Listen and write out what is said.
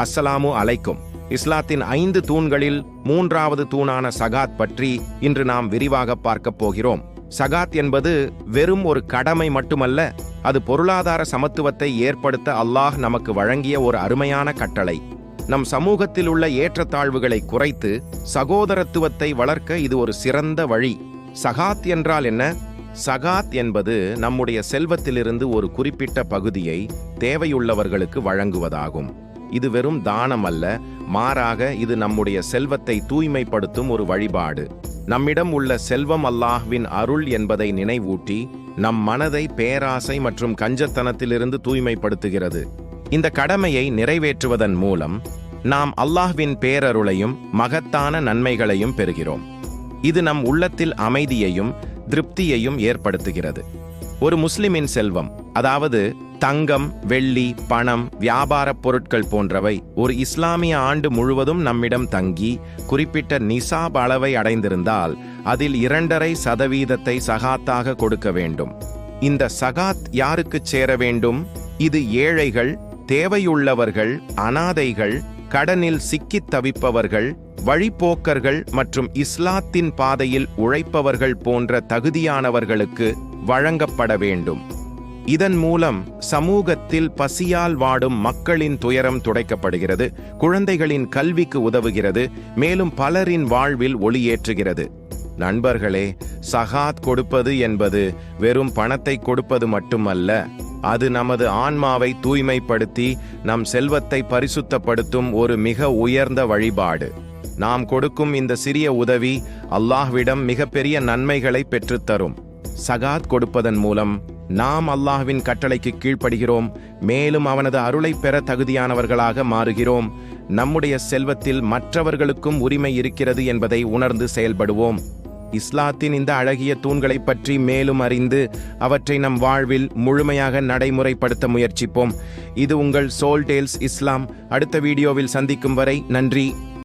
அஸ்ஸலாமு அலைக்கும். இஸ்லாத்தின் 5 தூண்களில் 3வது தூணான சகாத் பற்றி இன்று நாம் விரிவாக பார்க்கப் போகிறோம். சகாத் என்பது வெறும் ஒரு கடமை மட்டுமல்ல, அது பொருளாதார சமத்துவத்தை ஏற்படுத்த அல்லாஹ் நமக்கு வழங்கிய ஒரு அருமையான கட்டளை. நம் சமூகத்தில் உள்ள ஏற்றத்தாழ்வுகளை குறைத்து சகோதரத்துவத்தை வளர்க்க இது ஒரு சிறந்த வழி. சகாத் என்றால் என்ன? சகாத் என்பது நம்முடைய செல்வத்திலிருந்து ஒரு குறிப்பிட்ட பகுதியை தேவையுள்ளவர்களுக்கு வழங்குவதாகும். இது வெறும் தானம் அல்ல, மாறாக இது நம்முடைய செல்வத்தை தூய்மைப்படுத்தும் ஒரு வழிபாடு. நம்மிடம் உள்ள செல்வம் அல்லாஹ்வின் அருள் என்பதை நினைவூட்டி நம் மனதை பேராசை மற்றும் கஞ்சத்தனத்திலிருந்து தூய்மைப்படுத்துகிறது. இந்த கடமையை நிறைவேற்றுவதன் மூலம் நாம் அல்லாஹ்வின் பேரருளையும் மகத்தான நன்மைகளையும் பெறுகிறோம். இது நம் உள்ளத்தில் அமைதியையும் திருப்தியையும் ஏற்படுத்துகிறது. ஒரு முஸ்லிமின் செல்வம், அதாவது தங்கம், வெள்ளி, பணம், வியாபாரப் பொருட்கள் போன்றவை ஒரு இஸ்லாமிய ஆண்டு முழுவதும் நம்மிடம் தங்கி குறிப்பிட்ட நிசாப் அளவை அடைந்திருந்தால் அதில் 2.5% சகாத்தாக கொடுக்க வேண்டும். இந்த சகாத் யாருக்கு சேர வேண்டும்? இது ஏழைகள், தேவையுள்ளவர்கள், அனாதைகள், கடனில் சிக்கித் தவிப்பவர்கள், வழிப்போக்கர்கள் மற்றும் இஸ்லாத்தின் பாதையில் உழைப்பவர்கள் போன்ற தகுதியானவர்களுக்கு வழங்கப்பட வேண்டும். இதன் மூலம் சமூகத்தில் பசியால் வாடும் மக்களின் துயரம் துடைக்கப்படுகிறது, குழந்தைகளின் கல்விக்கு உதவுகிறது, மேலும் பலரின் வாழ்வில் ஒளியேற்றுகிறது. நண்பர்களே, சகாத் கொடுப்பது என்பது வெறும் பணத்தை கொடுப்பது மட்டுமல்ல, அது நமது ஆன்மாவை தூய்மைப்படுத்தி நம் செல்வத்தை பரிசுத்தப்படுத்தும் ஒரு மிக உயர்ந்த வழிபாடு. நாம் கொடுக்கும் இந்த சிறிய உதவி அல்லாஹ்விடம் மிகப்பெரிய நன்மைகளை பெற்றுத்தரும். சகாத் கொடுப்பதன் மூலம் நாம் அல்லாஹ்வின் கட்டளைக்கு கீழ்ப்படுகிறோம், மேலும் அவனது அருளை பெற தகுதியானவர்களாக மாறுகிறோம். நம்முடைய செல்வத்தில் மற்றவர்களுக்கும் உரிமை இருக்கிறது என்பதை உணர்ந்து செயல்படுவோம். இஸ்லாத்தின் இந்த அழகிய தூண்களை பற்றி மேலும் அறிந்து அவற்றை நம் வாழ்வில் முழுமையாக நடைமுறைப்படுத்த முயற்சிப்போம். இது உங்கள் சோல் டேல்ஸ் இஸ்லாம். அடுத்த வீடியோவில் சந்திக்கும் வரை நன்றி.